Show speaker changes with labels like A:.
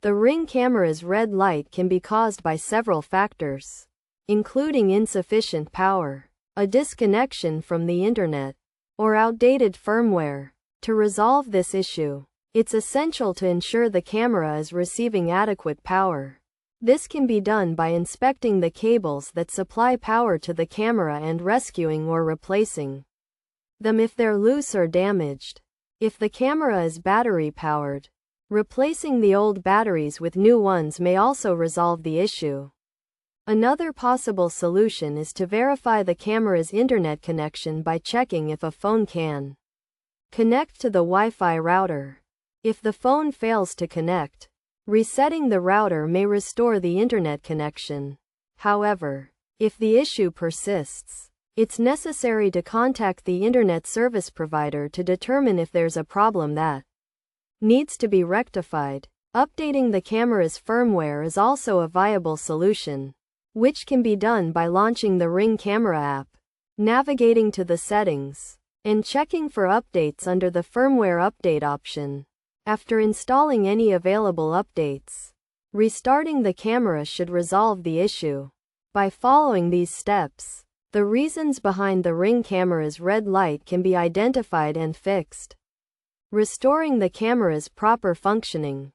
A: The Ring camera's red light can be caused by several factors, including insufficient power, a disconnection from the internet, or outdated firmware. To resolve this issue, it's essential to ensure the camera is receiving adequate power. This can be done by inspecting the cables that supply power to the camera and rescuing or replacing them if they're loose or damaged. If the camera is battery-powered, replacing the old batteries with new ones may also resolve the issue. Another possible solution is to verify the camera's internet connection by checking if a phone can connect to the Wi-Fi router. If the phone fails to connect, resetting the router may restore the internet connection. However, if the issue persists, it's necessary to contact the internet service provider to determine if there's a problem that needs to be rectified. Updating the camera's firmware is also a viable solution, which can be done by launching the Ring camera app, navigating to the settings, and checking for updates under the firmware update option. After installing any available updates, restarting the camera should resolve the issue. By following these steps, the reasons behind the Ring camera's red light can be identified and fixed, restoring the camera's proper functioning.